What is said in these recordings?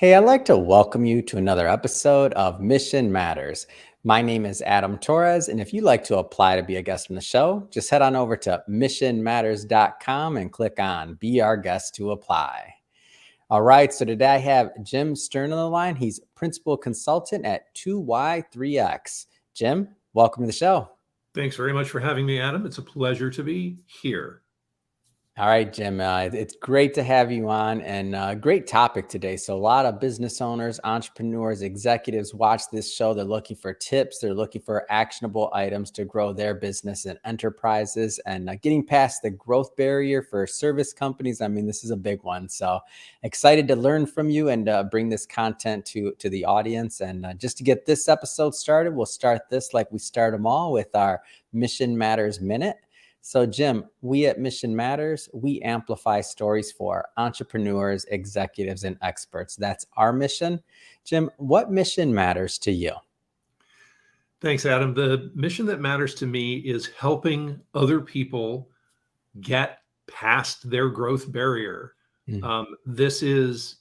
Hey, I'd like to welcome you to another episode of Mission Matters. My name is Adam Torres, and if you'd like to apply to be a guest on the show, just head on over to missionmatters.com and click on Be Our Guest to apply. All right, so today I have Jim Sterne on the line. He's principal consultant at 2Y3X. Jim, welcome to the show. Thanks very much for having me, Adam. It's a pleasure to be here. All right, Jim, it's great to have you on, and great topic today. So a lot of business owners, entrepreneurs, executives watch this show. They're looking for tips. They're looking for actionable items to grow their business and enterprises, and getting past the growth barrier for service companies. I mean, this is a big one. So excited to learn from you and bring this content to the audience. And just to get this episode started, we'll start this like we start them all with our Mission Matters Minute. So, Jim, we at Mission Matters, we amplify stories for entrepreneurs, executives, and experts. That's our mission. Jim, what mission matters to you? Thanks, Adam. The mission that matters to me is helping other people get past their growth barrier. This is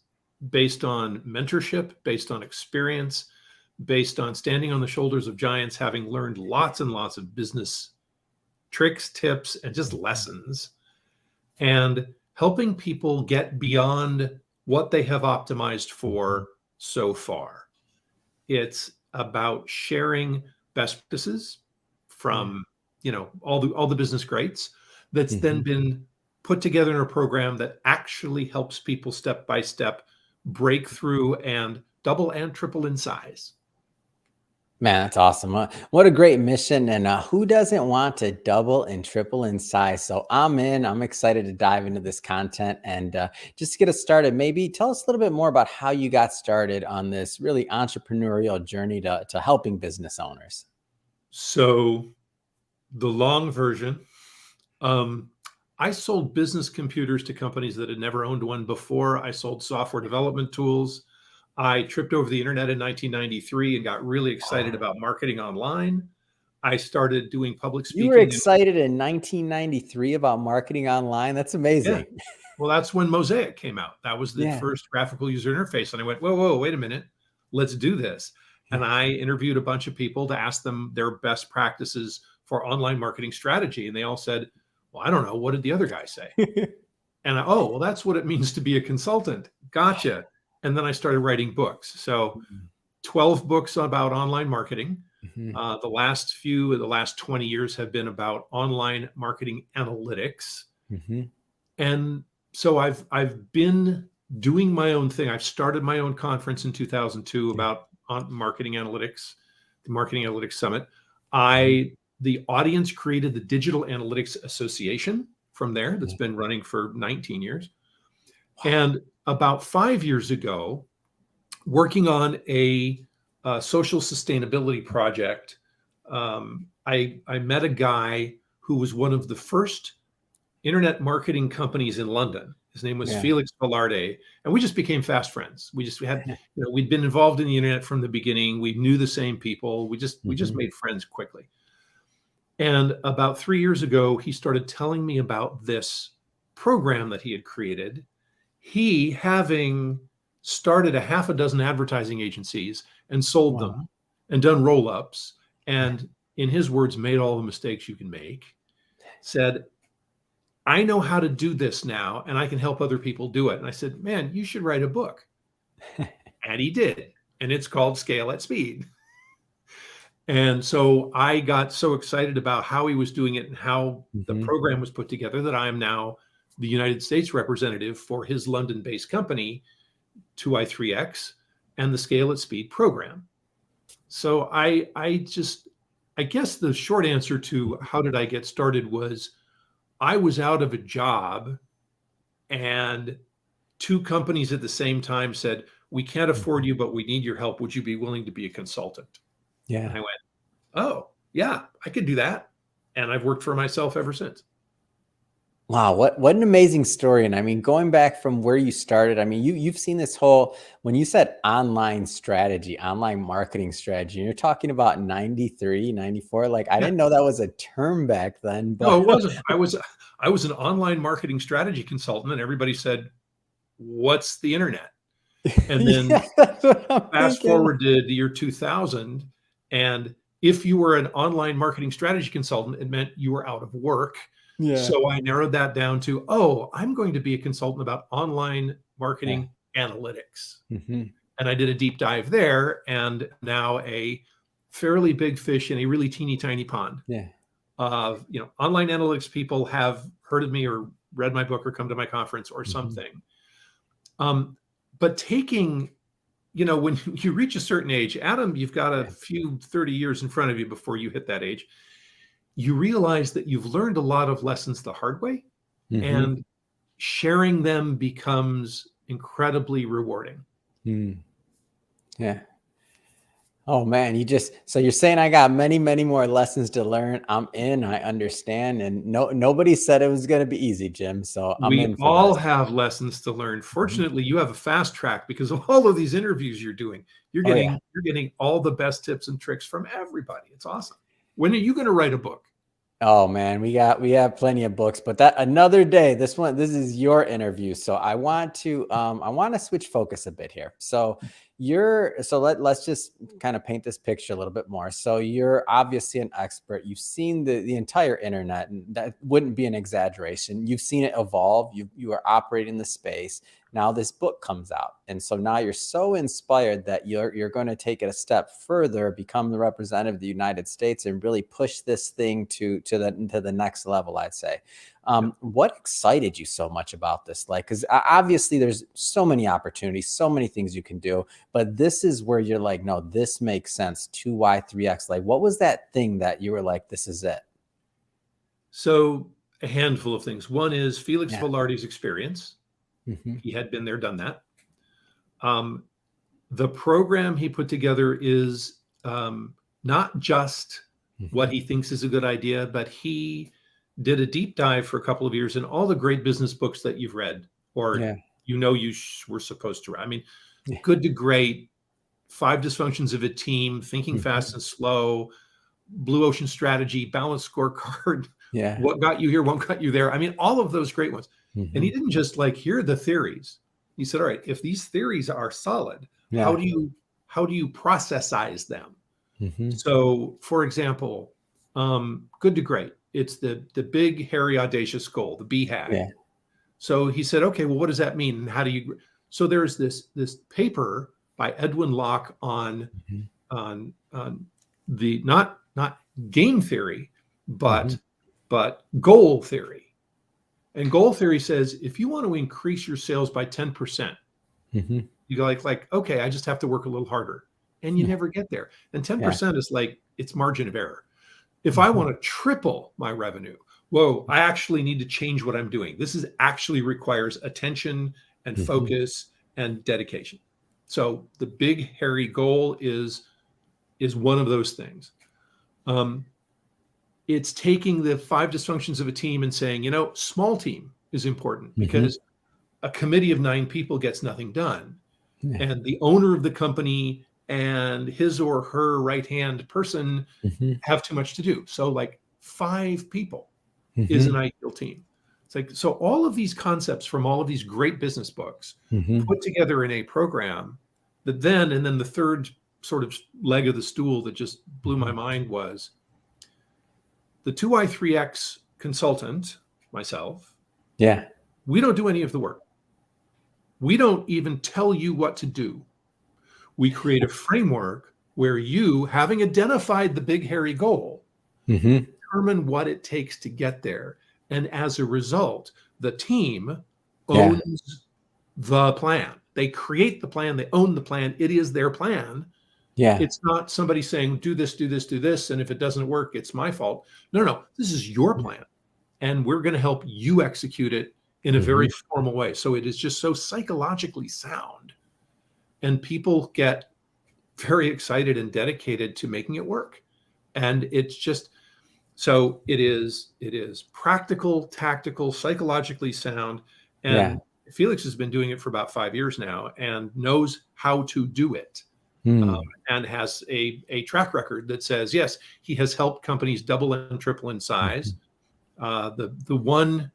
based on mentorship, based on experience, based on standing on the shoulders of giants, having learned lots and lots of business tricks, tips, and just lessons, and helping people get beyond what they have optimized for so far. It's about sharing best practices from, all the business greats that's then been put together in a program that actually helps people step by step break through and double and triple in size. Man, that's awesome. What a great mission. And who doesn't want to double and triple in size? So I'm in. I'm excited to dive into this content. And just to get us started, maybe tell us a little bit more about how you got started on this really entrepreneurial journey to helping business owners. So the long version, I sold business computers to companies that had never owned one before. I sold software development tools. I tripped over the internet in 1993 and got really excited about marketing online. I started doing public speaking. You were excited in 1993 about marketing online? That's amazing. Yeah. Well, that's when Mosaic came out. That was the first graphical user interface. And I went, whoa, wait a minute. Let's do this. And I interviewed a bunch of people to ask them their best practices for online marketing strategy. And they all said, well, I don't know. What did the other guy say? And well, that's what it means to be a consultant. Gotcha. And then I started writing books. So 12 books about online marketing. The last 20 years have been about online marketing analytics. And so I've been doing my own thing. I've started my own conference in 2002 about marketing analytics, the Marketing Analytics Summit. The audience created the Digital Analytics Association from there that's been running for 19 years. And about 5 years ago, working on a social sustainability project, I met a guy who was one of the first internet marketing companies in London. His name was Felix Velarde, and we just became fast friends. We had, we'd been involved in the internet from the beginning. We knew the same people. We just made friends quickly. And about 3 years ago, he started telling me about this program that he had created. He, having started a half a dozen advertising agencies and sold them and done roll-ups, and in his words, made all the mistakes you can make, said, I know how to do this now, and I can help other people do it. And I said, man, you should write a book. And he did. And it's called Scale at Speed. And so I got so excited about how he was doing it and how the program was put together that I am now the United States representative for his London-based company, 2i3X, and the Scale at Speed program. So I guess the short answer to how did I get started was I was out of a job and two companies at the same time said, we can't afford you, but we need your help. Would you be willing to be a consultant? Yeah. And I went, oh, yeah, I could do that. And I've worked for myself ever since. Wow, what an amazing story. And I mean, going back from where you started, I mean, you've seen this whole, when you said online strategy, online marketing strategy, and you're talking about 93, 94, like I didn't know that was a term back then. But no, it wasn't. I was an online marketing strategy consultant, and everybody said, what's the internet? And then Yeah, that's what I'm fast thinking. forward to the year 2000, and if you were an online marketing strategy consultant, it meant you were out of work. Yeah. So I narrowed that down to, oh, I'm going to be a consultant about online Yeah. marketing analytics. Hmm. And I did a deep dive there, and now a fairly big fish in a really teeny tiny pond Yeah. of, online analytics people have heard of me or read my book or come to my conference or Hmm. something. But taking, when you reach a certain age, Adam, you've got a Yeah. few 30 years in front of you before you hit that age. You realize that you've learned a lot of lessons the hard way, Hmm. and sharing them becomes incredibly rewarding. Mm. Yeah. Oh man, so you're saying I got many, many more lessons to learn. I'm in, I understand. And nobody said it was gonna be easy, Jim. So I'm We in for all this. have lessons to learn. Mhm. Fortunately, you have a fast track because of all of these interviews you're doing. You're Oh yeah. getting you're getting all the best tips and tricks from everybody. It's awesome. When are you going to write a book? Oh man, we have plenty of books, but that another day. This is your interview, so I want to switch focus a bit here. Let's just kind of paint this picture a little bit more. So you're obviously an expert. You've seen the entire internet, and that wouldn't be an exaggeration. You've seen it evolve. You are operating the space. Now this book comes out, and so now you're so inspired that you're going to take it a step further, become the representative of the United States, and really push this thing to the next level, I'd say. Yeah. What excited you so much about this? Like, because obviously there's so many opportunities, so many things you can do, but this is where you're like, no, this makes sense. 2Y, 3X. Like, what was that thing that you were like, this is it? So a handful of things. One is Felix Yeah. Velarde's experience. Hmm. He had been there, done that. Um, the program he put together is not just Hmm. what he thinks is a good idea, but he did a deep dive for a couple of years in all the great business books that you've read, or Yeah. were supposed to read. I mean, Yeah. Good to Great, Five Dysfunctions of a Team, Thinking Fast Hmm. and Slow, Blue Ocean Strategy, Balanced Scorecard, Yeah. What Got You Here, What Got You There. I mean, all of those great ones. And he Hmm. didn't just like, here are the theories. He said, all right, if these theories are solid, how Yeah. do you processize them? Hmm. So, for example, Good to Great. It's the big, hairy, audacious goal, the BHAG. Yeah. So he said, okay, well, what does that mean? And how do you? So there's this paper by Edwin Locke on Hmm. the not game theory, Hmm. but goal theory. And goal theory says if you want to increase your sales by 10%, Hmm. you go like, okay, I just have to work a little harder. And you Yeah. never get there. And Yeah. 10% is like it's margin of error. If I Hmm. want to triple my revenue, whoa, I actually need to change what I'm doing. This is actually requires attention and Hmm. focus and dedication. So the big hairy goal is one of those things. Um, it's taking the five dysfunctions of a team and saying, small team is important Hmm. because a committee of 9 people gets nothing done. Yeah. And the owner of the company and his or her right hand person Hmm. have too much to do. So, like 5 people is an Hmm. ideal team. It's like, so all of these concepts from all of these great business books Hmm. put together in a program that and then the third sort of leg of the stool that just blew my Hmm. mind was the 2i3x consultant, myself. Yeah. We don't do any of the work. We don't even tell you what to do. We create a framework where you, having identified the big hairy goal, Hmm. determine what it takes to get there. And as a result, the team Yeah. owns the plan. They create the plan, they own the plan. It is their plan. Yeah. It's not somebody saying, do this, do this, do this. And if it doesn't work, it's my fault. No, no, this is your plan. And we're going to help you execute it in a very Hmm. formal way. So it is just so psychologically sound. And people get very excited and dedicated to making it work. And it's just, so it is practical, tactical, psychologically sound. Yeah. And Felix has been doing it for about 5 years now and knows how to do it. Mm. And has a track record that says, yes, he has helped companies double and triple in size. Mhm. The one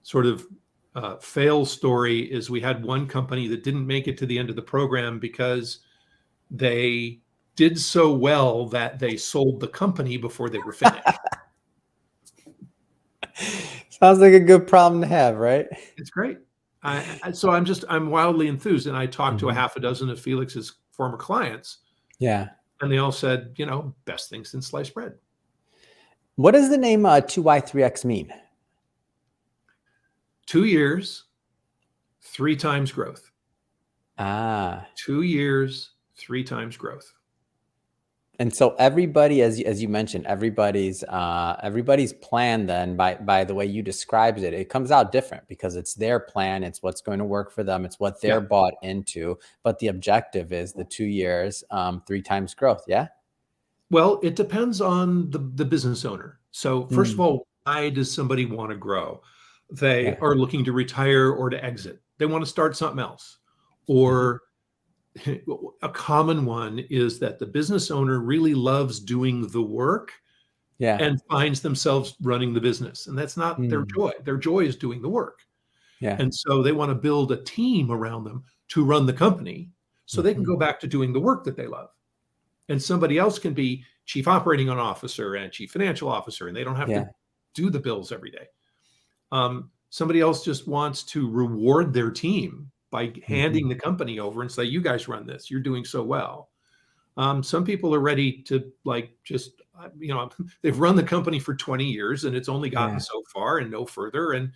sort of fail story is we had one company that didn't make it to the end of the program because they did so well that they sold the company before they were finished. Sounds like a good problem to have, right? It's great. So I'm wildly enthused. And I talked to a Mhm. half a dozen of Felix's former clients, Yeah. and they all said, best thing since sliced bread. What does the name 2Y3X mean? 2 years, 3 times growth. Ah. 2 years, 3 times growth. And so everybody, as you mentioned, everybody's plan then by the way you described it, it comes out different because it's their plan, it's what's going to work for them, it's what they're Yeah. bought into, but the objective is the 2 years, 3 times growth. Yeah. Well, it depends on the business owner. So first of Mm. all, why does somebody want to grow? They Yeah. are looking to retire or to exit. They want to start something else. Mhm. Or a common one is that the business owner really loves doing the work Yeah. and finds themselves running the business. And that's not their Mm. joy. Their joy is doing the work. Yeah. And so they want to build a team around them to run the company so they can Mhm. go back to doing the work that they love. And somebody else can be chief operating officer and chief financial officer, and they don't have to Yeah. do the bills every day. Somebody else just wants to reward their team by handing Mhm. the company over and say, "You guys run this. You're doing so well." Some people are ready to they've run the company for 20 years and it's only gotten Yeah. so far and no further, and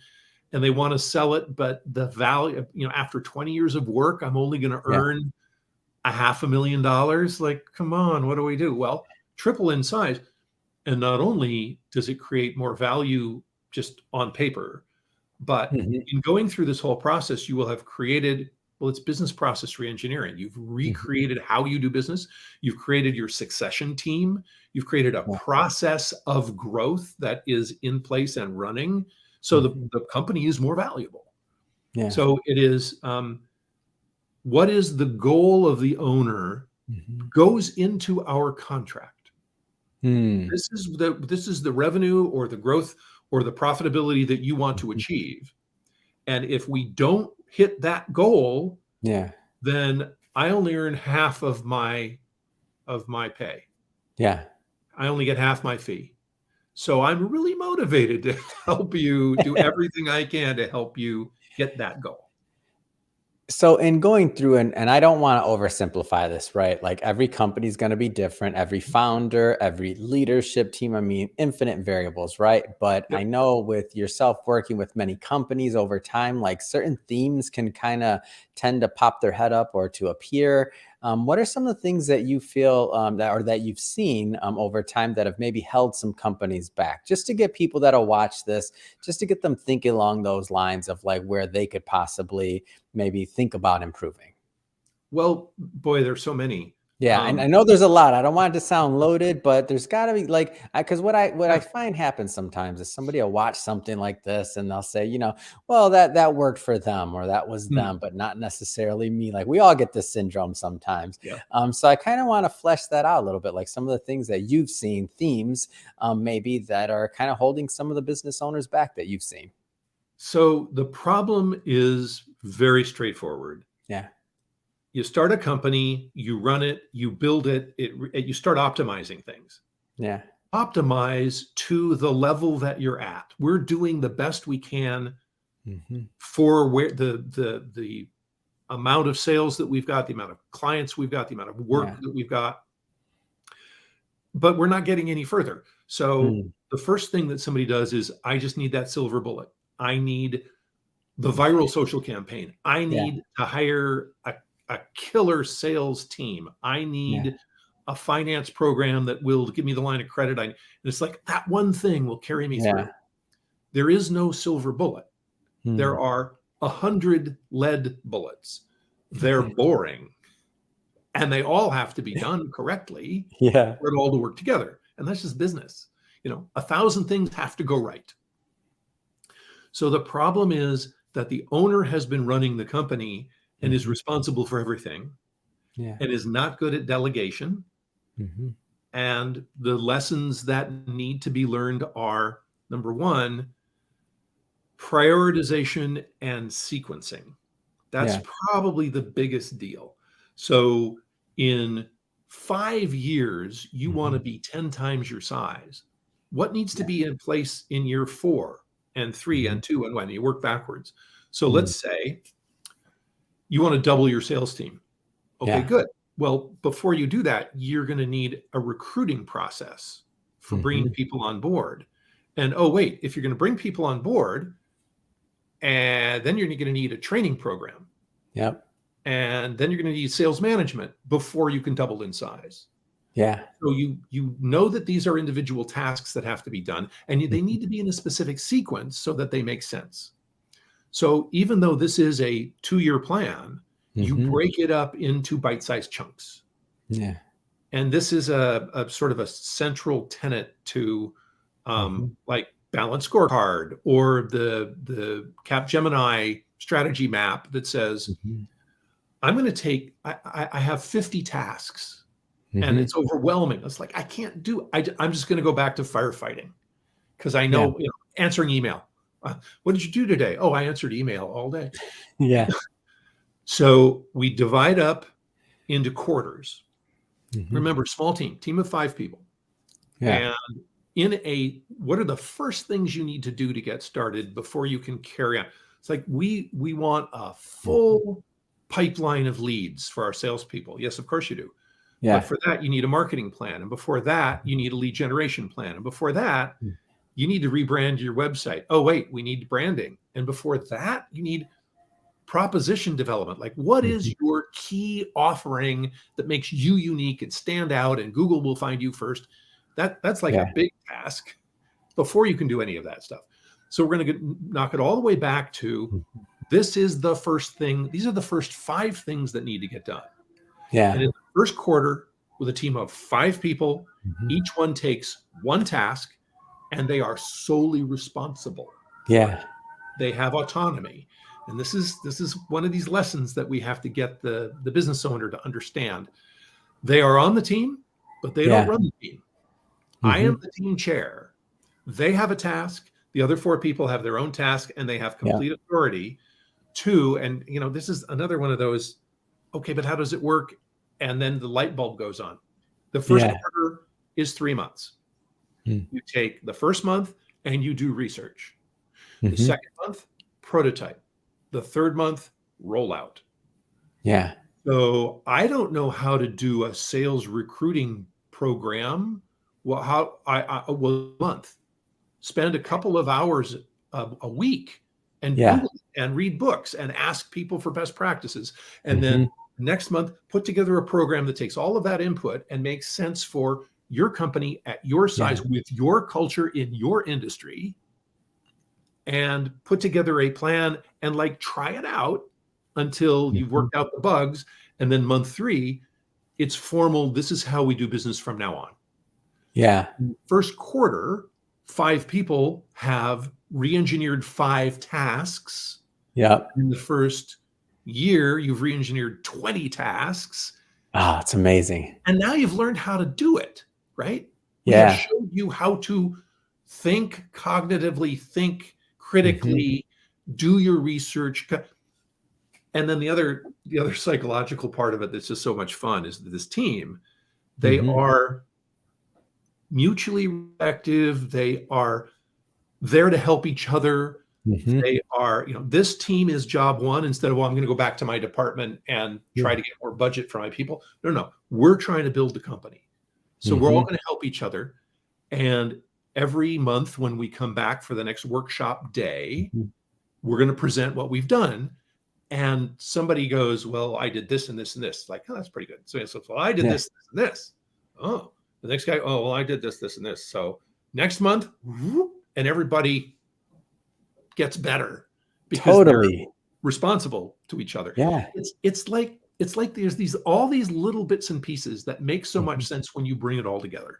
they want to sell it, but the value, after 20 years of work, I'm only going to Yeah. earn a $500,000. Like, come on, what do we do? Well, triple in size. And not only does it create more value just on paper, but Mhm. in going through this whole process, you will have created, well, it's business process reengineering. You've Mhm. recreated how you do business. You've created your succession team. You've created a Yeah. process of growth that is in place and running. So Mhm. the company is more valuable. Yeah. So it is, what is the goal of the owner Mhm. goes into our contract. Mm. This is the revenue or the growth or the profitability that you want to Mhm. achieve. And if we don't hit that goal, Yeah. then I only earn half of my pay. Yeah. I only get half my fee. So I'm really motivated to help you do everything I can to help you get that goal. So in going through and I don't want to oversimplify this, right? Like every company is going to be different, every founder, every leadership team, I mean, infinite variables, right? But I Yep. know with yourself working with many companies over time, like certain themes can kind of tend to pop their head up or to appear. What are some of the things that you feel that you've seen over time that have maybe held some companies back? Just to get people that'll watch this, just to get them thinking along those lines of like where they could possibly maybe think about improving. Well, boy, there's so many. Yeah, and I Um, know there's a lot. I don't want it to sound loaded, but there's got to be like, because what I yeah. find happens sometimes is somebody will watch something like this and they'll say, well that worked for them or that was Hmm. them, but not necessarily me. Like we all get this syndrome sometimes. Yeah. So I kind of want to flesh that out a little bit, like some of the things that you've seen, themes, maybe that are kind of holding some of the business owners back that you've seen. So the problem is very straightforward. Yeah, You start a company, you run it, you build it, you start optimizing things. yeah, Optimize to the level that you're at. We're doing the best we can hmm, for where the amount of sales that we've got, the amount of clients we've got, the amount of work yeah, that we've got, but we're not getting any further. So mm, the first thing that somebody does is, I just need that silver bullet. I need the viral social campaign. I yeah, need to hire a killer sales team. I yeah, need a finance program that will give me the line of credit. And it's like that one thing will carry me through. yeah, There is no silver bullet. There mm, are 100 lead bullets. They're boring, and they all have to be done correctly yeah, for it all to work together. And that's just business. 1,000 things have to go right. So the problem is that the owner has been running the company and is hmm, responsible for everything yeah. and is not good at delegation. Mhm. And the lessons that need to be learned are, number one, prioritization and sequencing. That's Yeah. probably the biggest deal. So in 5 years, you want to Mhm. be 10 times your size. What needs to Yeah. be in place in year 4 and 3 Mhm. and 2 and 1? You work backwards. So Mm. let's say you want to double your sales team. Okay, Yeah. good. Well, before you do that, you're going to need a recruiting process for bringing Mhm. people on board. And oh, wait, if you're going to bring people on board, and then you're going to need a training program. Yep. And then you're going to need sales management before you can double in size. Yeah. So you know that these are individual tasks that have to be done, and they Mhm. need to be in a specific sequence so that they make sense. So even though this is a 2-year plan, you Mhm. break it up into bite-sized chunks. Yeah. And this is a sort of a central tenet to Mhm. like Balanced Scorecard or the Capgemini strategy map that says, Mhm. I'm going to take, I have 50 tasks and Mhm. it's overwhelming. It's like, I can't do, I'm just going to go back to firefighting because I Yeah. know, answering email. What did you do today? Oh, I answered email all day. Yeah. So we divide up into quarters. Mhm. Remember, small team of 5 people. Yeah. And what are the first things you need to do to get started before you can carry on? It's like we want a Mhm. full pipeline of leads for our salespeople. Yes, of course you do. But Yeah. for that, you need a marketing plan. And before that, you need a lead generation plan. And before that, Mm. you need to rebrand your website. Oh, wait, we need branding. And before that, you need proposition development. Like, what is Mhm. your key offering that makes you unique and stand out? And Google will find you first. That's like a Yeah. big task before you can do any of that stuff. So we're going to knock it all the way back to Mhm. this is the first thing. These are the first 5 things that need to get done. And Yeah. in the first quarter, with a team of 5 people, Mhm. each one takes one task and they are solely responsible for it. Yeah. They have autonomy. And this is one of these lessons that we have to get the business owner to understand. They are on the team, but they don't Yeah. run the team. I am Mhm. the team chair. They have a task. The other 4 people have their own task, and they have Yeah. complete authority to. And this is another one of those. Okay, but how does it work? And then the light bulb goes on. The first Yeah. quarter is 3 months. Mm. You take the first month and you do research. The Mhm. second month, prototype. The third month, rollout. Yeah. So I don't know how to do a sales recruiting program. Well, how I well, a month. Spend a couple of hours a week and Yeah. Google and read books and ask people for best practices. And then Mhm. next month, put together a program that takes all of that input and makes sense for your company at your Yeah. size with your culture in your industry, and put together a plan and like try it out until you've Mhm. worked out the bugs. And then month 3, it's formal. This is how we do business from now on. Yeah. First quarter, 5 people have re-engineered 5 tasks. Yep. In the first year, you've re-engineered 20 tasks. Oh, it's amazing. And now you've learned how to do it, right? We have Yeah. showed you how to think cognitively, think Mhm. critically, do your research. And then the other psychological part of it that's just so much fun is that this team, they Mhm. are mutually respective. They are there to help each other. Mhm. They are, this team is job one instead of, well, I'm going to go back to my department and try Yeah. to get more budget for my people. No, no, we're trying to build the company. So we're all Mhm. going to help each other. And every month when we come back for the next workshop day, Mhm. we're going to present what we've done. And somebody goes, well, I did this and this and this. Like, oh, that's pretty good. So well, I did Yeah. this, this, and this. Oh, the next guy, oh, well, I did this, this, and this. So next month, and everybody gets better because they're Totally. responsible to each other. Yeah. It's like there's all these little bits and pieces that make so much Mhm. sense when you bring it all together.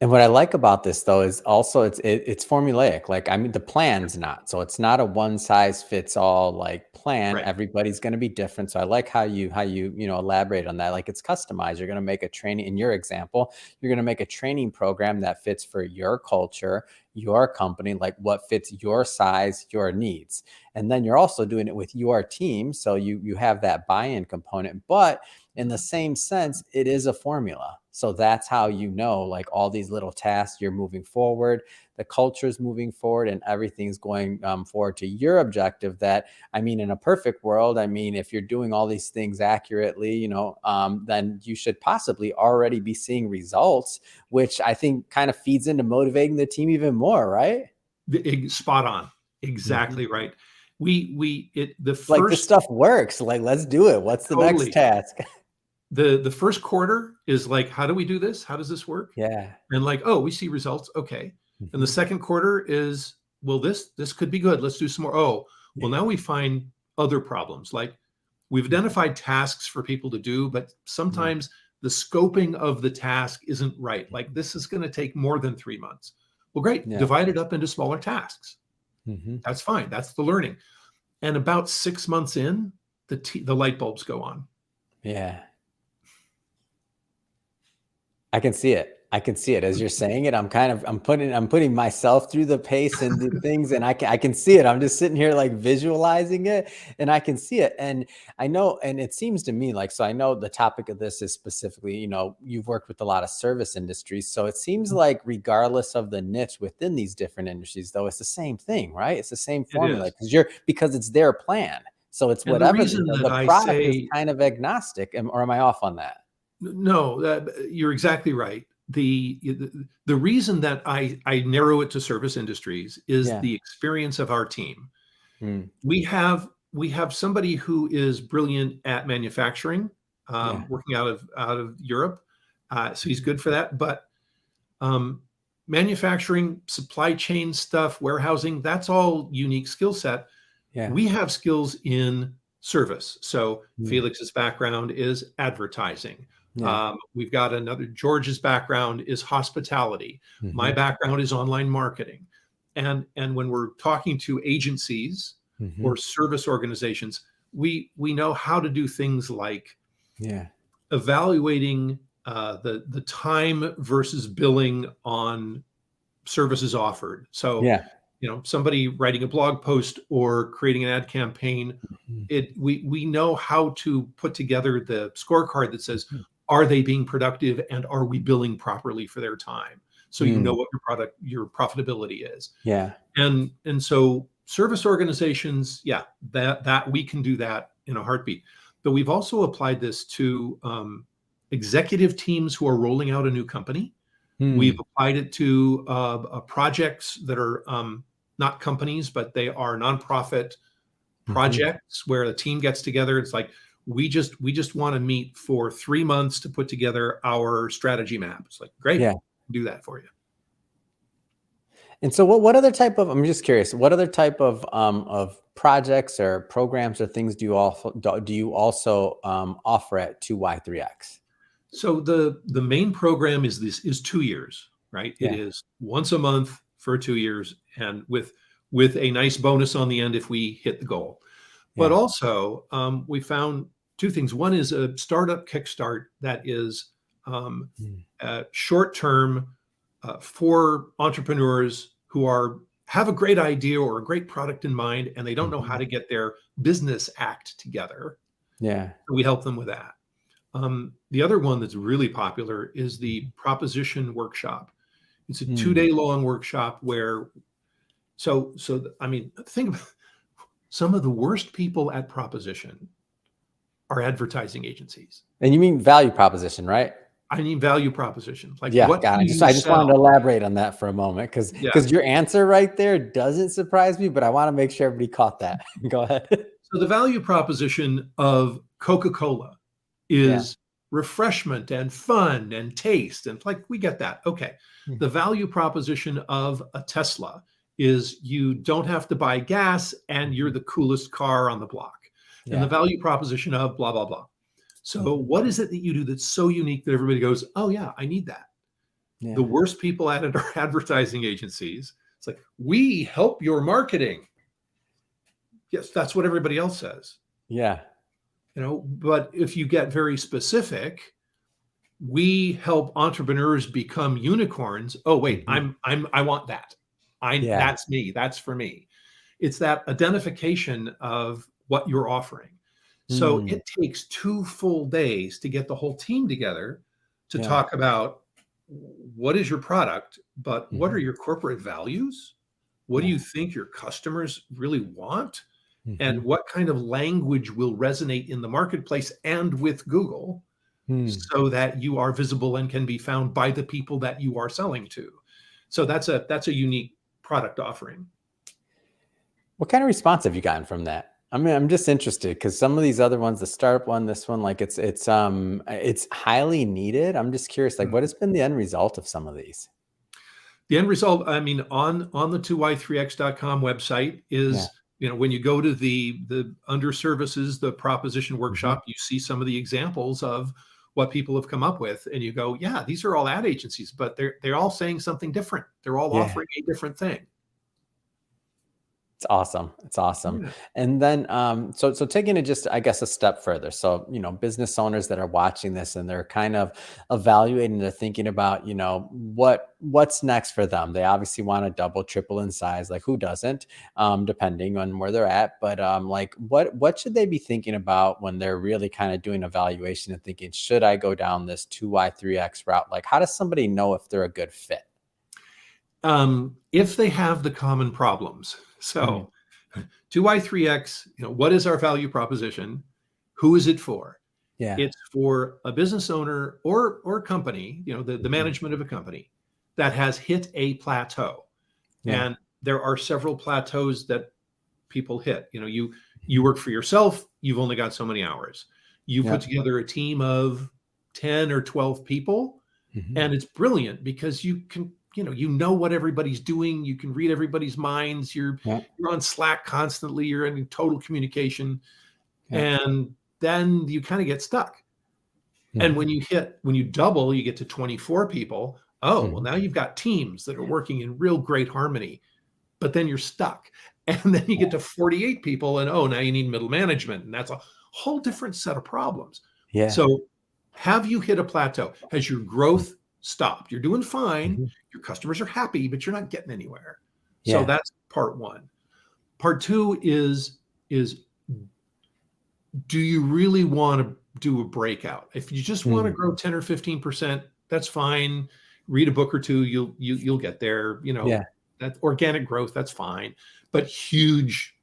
And what I like about this though is also it's formulaic. Like, I mean, the plan's not. So it's not a one size fits all like plan. Right. Everybody's going to be different. So I like how you elaborate on that. Like, it's customized. You're going to make a training in your example, you're going to make a training program that fits for your culture, your company, like what fits your size, your needs. And then you're also doing it with your team. So you have that buy-in component, but in the same sense, it is a formula. So that's how you know, like all these little tasks, you're moving forward, the culture is moving forward, and everything's going forward to your objective. That, I mean, in a perfect world, I mean, if you're doing all these things accurately, then you should possibly already be seeing results, which I think kind of feeds into motivating the team even more, right? Spot on. Mhm. Exactly right. The Like, this first stuff works. Like, let's do it. What's the next totally task? the first quarter is like, how do we do this? How does this work? Yeah. And like, oh, we see results. Okay. And the Mhm. second quarter is, well, this could be good. Let's do some more. Oh, Yeah. well, now we find other problems. Like we've Mhm. identified tasks for people to do, but Yeah. sometimes the scoping of the task isn't right. Like this is going to take more than 3 months. Well, great. Yeah. Divide it up into smaller tasks. Mhm. That's fine. That's the learning. And about 6 months in, the light bulbs go on. Yeah. I can see it. I can see it as you're saying it. I'm putting myself through the pace and the things, and I can see it. I'm just sitting here like visualizing it, and I can see it. And I know, and it seems to me like, so I know the topic of this is specifically, you've worked with a lot of service industries. So it seems like regardless of the niche within these different industries, though, it's the same thing, right? It's the same It formula is. because it's their plan. So it's And the whatever reason the, that the I product is say kind of agnostic. Or am I off on that? no, you're exactly right. The reason that I narrow it to service industries is Yeah. the experience of our team. Mm, We have somebody who is brilliant at manufacturing, yeah. working out of Europe, so he's good for that. But um, manufacturing, supply chain stuff, warehousing, that's all unique skill set. Yeah. We have skills in service. So Mm, Felix's background is advertising. yeah. We've got another, George's background is hospitality. My Mhm, background is online marketing. And when we're talking to agencies mhm. or service organizations, we know how to do things like Yeah. evaluating the time versus billing on services offered. So, Yeah. somebody writing a blog post or creating an ad campaign, Mhm, we know how to put together the scorecard that says, mhm. are they being productive and are we billing properly for their time? So you know Mm, what your profitability is. yeah. And so service organizations, yeah, that we can do that in a heartbeat. But we've also applied this to executive teams who are rolling out a new company. We've Mm, applied it to projects that are not companies, but they are nonprofit mhm. projects where a team gets together. It's like we just want to meet for 3 months to put together our strategy map. It's like great, Yeah. do that for you. And so what other type of, I'm just curious, what other type of projects or programs or things do you also offer at 2Y3X? So the main program is 2 years, right? It Yeah. is once a month for 2 years, and with a nice bonus on the end if we hit the goal. But Yeah. also, we found two things. One is a startup Kickstart that is Mm, short term for entrepreneurs who have a great idea or a great product in mind, and they don't know how mhm. to get their business act together. Yeah. We help them with that. The other one that's really popular is the Mhm. proposition workshop. It's a Mm, 2 day long workshop where I mean, think about some of the worst people at proposition are advertising agencies. and you mean value proposition, right? I need value proposition. Like, Yeah, what got do it. I just you I just wanted to sell? elaborate on that for a moment because Yeah. your answer right there doesn't surprise me, but I wanna make sure everybody caught that. Go ahead. So the value proposition of Coca-Cola Yeah. is refreshment and fun and taste. And like, we get that. Okay. Mm, The value proposition of a Tesla is you don't have to buy gas and you're mhm. the coolest car on the block. And the Yeah. value proposition of blah, blah, blah. So, Mhm. what is it that you do that's so unique that everybody goes, oh, yeah, I need that? The Yeah. worst people at it are advertising agencies. It's like, we help your marketing. Yes, that's what everybody else says. Yeah. But if you get very specific, we help entrepreneurs become unicorns. Oh, wait, Mhm. I want that. Yeah. That's me. That's for me. It's that identification of what you're offering. So Mm, it takes 2 full days to get the whole team together to yeah. talk about what is your product, but what are Mhm. your corporate values? What do Yeah. you think your customers really want? And Mhm. what kind of language will resonate in the marketplace and with Google Mm. so that you are visible and can be found by the people that you are selling to. So that's a unique product offering. What kind of response have you gotten from that? I mean, I'm just interested because some of these other ones, the startup one, this one, like it's highly needed. I'm just curious, like, what has been the end result of some of these? The end result, I mean, on the 2y3x.com website Yeah. is, when you go to the under services, the proposition Mhm. workshop, you see some of the examples of what people have come up with, and you go, yeah, these are all ad agencies, but they're all saying something different. They're all Yeah. offering a different thing. It's awesome. It's awesome. Yeah. And then, so taking it just, I guess, a step further. So, business owners that are watching this and they're kind of evaluating, they're thinking about, what's next for them. They obviously want to double, triple in size. Like who doesn't, depending on where they're at. But like, what should they be thinking about when they're really kind of doing evaluation and thinking, should I go down this 2Y3X route? Like, how does somebody know if they're a good fit? If they have the common problems. Mm, So 2y3x, what is our value proposition? Who is it for? yeah. It's for a business owner or company, the Mhm. management of a company that has hit a plateau. Yeah. And there are several plateaus that people hit. You Mhm. work for yourself, you've only got so many hours. You put Yeah. together a team of 10 or 12 people, Mhm. and it's brilliant because you know what everybody's doing, you can read everybody's minds, Yeah. you're on Slack constantly, you're in total communication, Yeah. and then you kind of get stuck. And Mhm. when you double, you get to 24 people. Oh, well, Mhm. now you've got teams that are working in real great harmony, but then you're stuck. And then you get to 48 people, and oh, now you need middle management, and that's a whole different set of problems. Yeah. So, have you hit a plateau? Has your growth stopped? You're doing fine. Mhm. Your customers are happy, but you're not getting anywhere. So Yeah. that's part one. Part two is do you really want to do a breakout? If you just want to Mm. grow 10 or 15%, that's fine. Read a book or two, you'll get there. Yeah. That organic growth, that's fine. But huge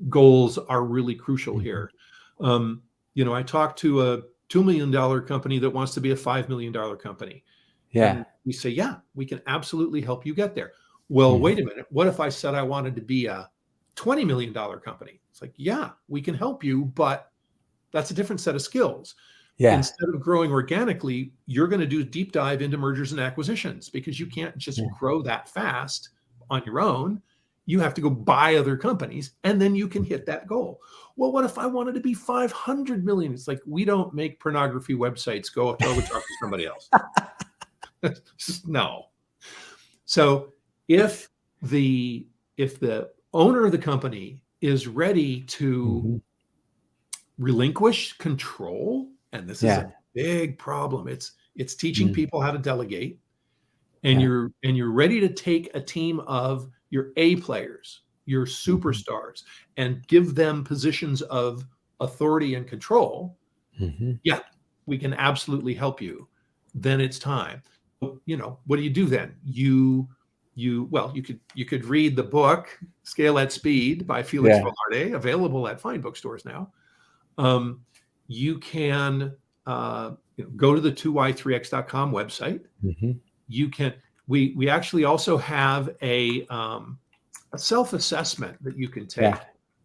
goals are really crucial Mhm. here. I talked to a $2 million company that wants to be a $5 million company. Yeah. And we say, yeah, we can absolutely help you get there. Well, Mhm. wait a minute. What if I said I wanted to be a $20 million company? It's like, yeah, we can help you, but that's a different set of skills. Yeah. Instead of growing organically, you're going to do deep dive into mergers and acquisitions because you can't just Yeah. grow that fast on your own. You have to go buy other companies and then you can hit that goal. Well, what if I wanted to be 500 million? It's like, we don't make pornography websites. Go talk to somebody else. No. So if the if the owner of the company is ready to Mhm. relinquish control, and this is Yeah. a big problem. It's teaching Mm. people how to delegate, and Yeah. you're ready to take a team of your A players, your Mhm. superstars, and give them positions of authority and control. Mhm. Yeah, we can absolutely help you. Then it's time. What do you do then? You could read the book Scale at Speed by Felix Yeah. Velarde, available at fine bookstores now. Um, you can go to the 2y3x.com website. Mhm. You can we actually also have a self-assessment that you can Yeah. take.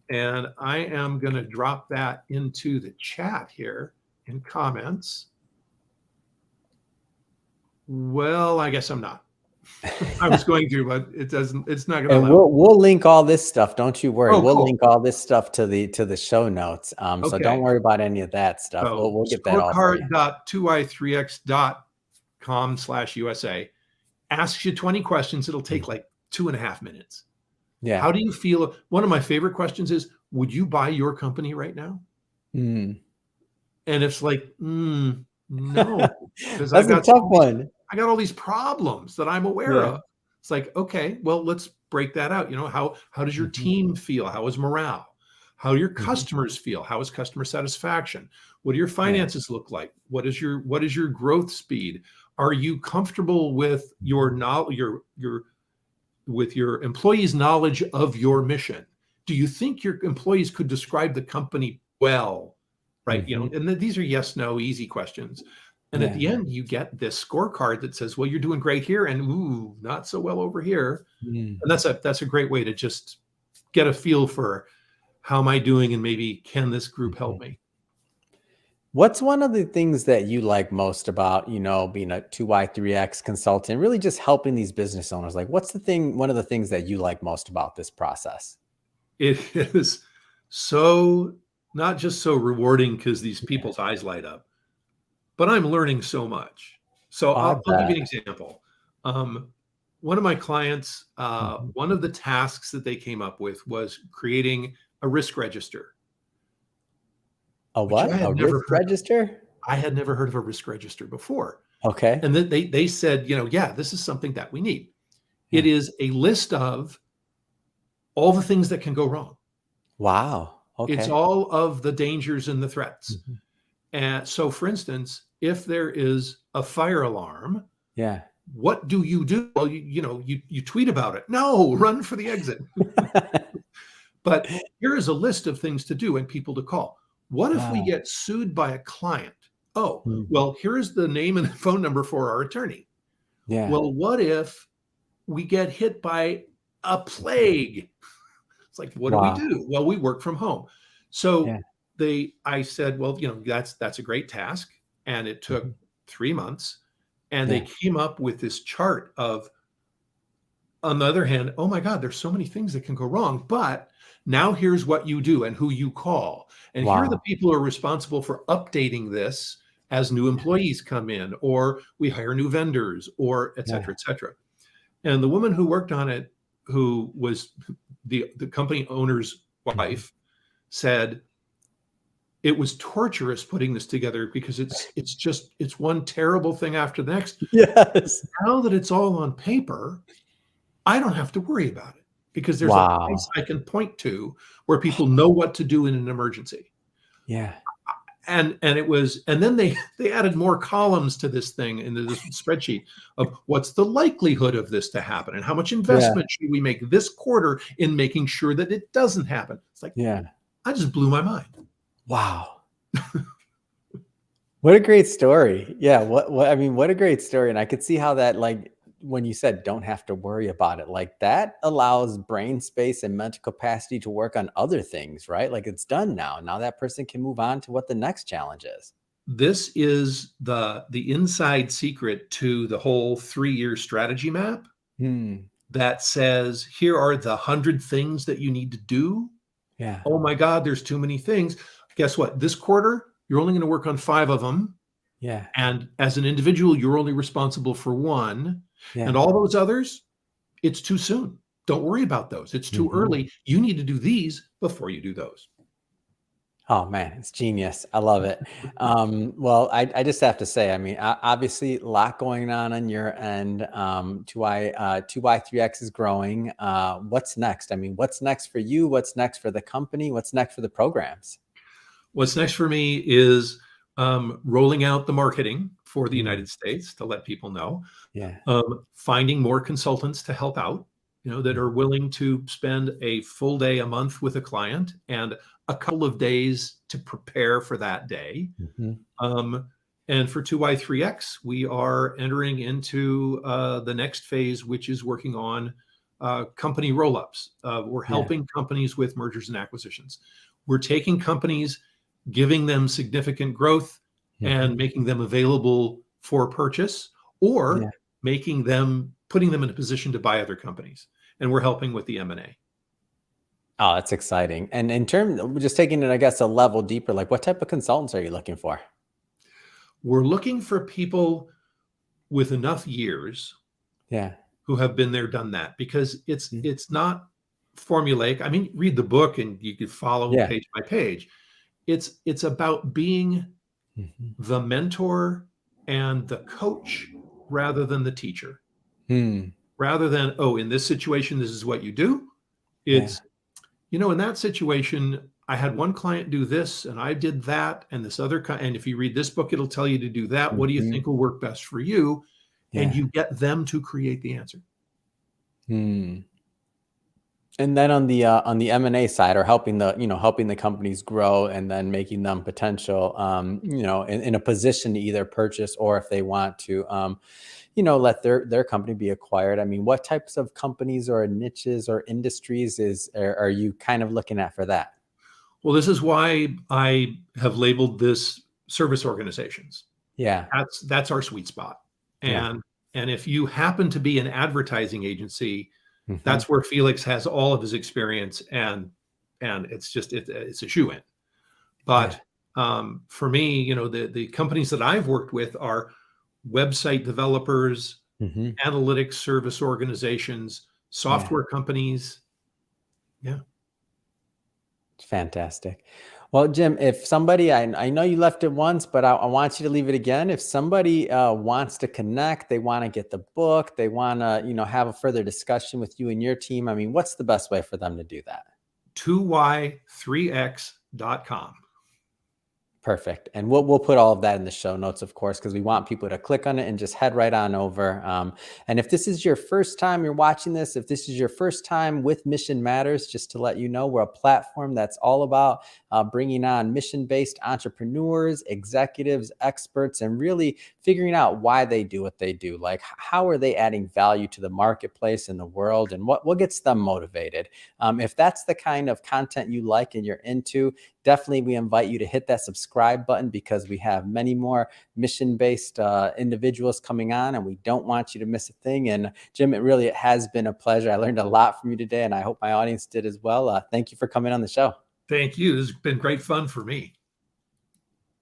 And I am going to drop that into the chat here in comments. Well, I guess I'm not. I was going to, but it's not going to And allow. we'll link all this stuff. Don't you worry. Oh, We'll cool. link all this stuff to the show notes. So don't Okay. worry about any of that stuff. So We'll get that all for you. scorecard.2i3x.com/USA asks you 20 questions. It'll take Mhm. like 2.5 minutes. Yeah. How do you feel? One of my favorite questions is, would you buy your company right now? Mm. And it's like, no, because That's a tough one. I got all these problems that I'm aware Yeah. of. It's like, okay, well, let's break that out. How does your Mhm. team feel? How is morale? How do your Mhm. customers feel? How is customer satisfaction? What do your Yeah. finances look like? What is your growth speed? Are you comfortable with your Mhm. knowledge, your with your employees' knowledge of your mission? Do you think your employees could describe the company well? Right? Mhm. And these are yes, no, easy questions. And at Yeah. the end, you get this scorecard that says, well, you're doing great here, and ooh, not so well over here. Mm. And that's a great way to just get a feel for how am I doing, and maybe can this group help Mhm. me? What's one of the things that you like most about, being a 2Y3X consultant, really just helping these business owners? Like, what's one of the things that you like most about this process? It is so not just so rewarding because these Yeah. people's eyes light up, but I'm learning so much. So Oh, I I'll give you an bet. example. Um, one of my clients, Mhm. one of the tasks that they came up with was creating a risk register, A which what? A risk register? I had never heard of a risk register before. Okay. And then they said, yeah, this is something that we need. It Yeah. is a list of all the things that can go wrong. Wow. It's Okay. all of the dangers and the threats. Mhm. And so, for instance, if there is a fire alarm, Yeah. what do you do? Well, you tweet about it. No, run for the exit. But here is a list of things to do and people to call. What if we Ah, get sued by a client? Oh, mhm. well, here is the name and phone number for our attorney. Yeah. Well, what if we get hit by a plague? It's like, what do we Wow. do? Well, we work from home. Yeah. So I said, well, that's a great task. And it took Mhm. 3 months. And they Yeah. came up with this chart of, on the other hand, oh my God, there's so many things that can go wrong. But now here's what you do and who you call. And here are the Wow. people who are responsible for updating this as new employees come in, or we hire new vendors, or et Yeah. cetera, et cetera. And the woman who worked on it, who was the company owner's Mhm. wife, said it was torturous putting this together because it's one terrible thing after the next. Yes. Now that it's all on paper, I don't have to worry about it because there's a place Wow. I can point to where people know what to do in an emergency. Yeah. And then they added more columns to this thing into this spreadsheet of what's the likelihood of this to happen and how much Yeah. investment should we make this quarter in making sure that it doesn't happen. It's like Yeah. I just blew my mind. Wow. What a great story. Yeah, what a great story, and I could see how that, like, when you said don't have to worry about it, like, that allows brain space and mental capacity to work on other things, right? Like, it's done now. Now that person can move on to what the next challenge is. This is the inside secret to the whole 3-year strategy map Hmm. that says here are the 100 things that you need to do. Yeah. Oh my God, there's too many things. Guess what? This quarter, you're only going to work on 5 of them. Yeah. And as an individual, you're only responsible for one. And Yeah. all those others, it's too soon. Don't worry about those. It's too Mhm. early. You need to do these before you do those. Oh man, it's genius. I love it. Well, I just have to say, I mean, obviously a lot going on your end. 2Y3X is growing. What's next? I mean, what's next for you? What's next for the company? What's next for the programs? What's next for me is rolling out the marketing for the Mm, United States to let people know, yeah. finding more consultants to help out, that Mm, are willing to spend a full day a month with a client and a couple of days to prepare for that day. mhm. Um, and for 2Y3X, we are entering into the next phase, which is working on company roll ups. We're Yeah. helping companies with mergers and acquisitions. We're taking companies, giving them significant growth and Mhm. making them available for purchase, Yeah. or putting them in a position to buy other companies. And we're helping with the M&A. Oh, that's exciting. And in terms, just taking it, I guess, a level deeper, like what type of consultants are you looking for? We're looking for people with enough years Yeah. who have been there, done that, because it's Mm, it's not formulaic. I mean, read the book and you could follow yeah. page by page. It's about being Mhm. the mentor and the coach rather than the teacher. Hmm. rather than, oh, in this situation, this is what you do. Yeah. It's, in that situation, I had one client do this and I did that, and this other, and if you read this book, it'll tell you to do that. What do you Mhm. think will work best for you? And Yeah. you get them to create the answer. Hmm. And then on the M&A side, or helping helping the companies grow and then making them potential, in a position to either purchase, or if they want to, let their company be acquired. I mean, what types of companies or niches or industries are you kind of looking at for that? Well, this is why I have labeled this service organizations. Yeah. That's our sweet spot. Yeah. And if you happen to be an advertising agency, Hmm. that's where Felix has all of his experience, and it's just it's a shoe in. Yeah. But for me, the companies that I've worked with are website developers, Hmm. analytics service organizations, Yeah. software companies. Yeah. It's fantastic. Well, Jim, if somebody, I know you left it once, but I want you to leave it again. If somebody wants to connect, they want to get the book, they want to, have a further discussion with you and your team. I mean, what's the best way for them to do that? 2y3x.com. Perfect. And we'll put all of that in the show notes, of course, because we want people to click on it and just head right on over. And if this is your first time you're watching this, if this is your first time with Mission Matters, just to let you know, we're a platform that's all about bringing on mission-based entrepreneurs, executives, experts, and really figuring out why they do what they do. Like, how are they adding value to the marketplace and the world, and what gets them motivated? If that's the kind of content you like and you're into, definitely we invite you to hit that subscribe button, because we have many more mission-based individuals coming on, and we don't want you to miss a thing. And Jim, it has been a pleasure. I learned a lot from you today, and I hope my audience did as well. Thank you for coming on the show. Thank you. This has been great fun for me.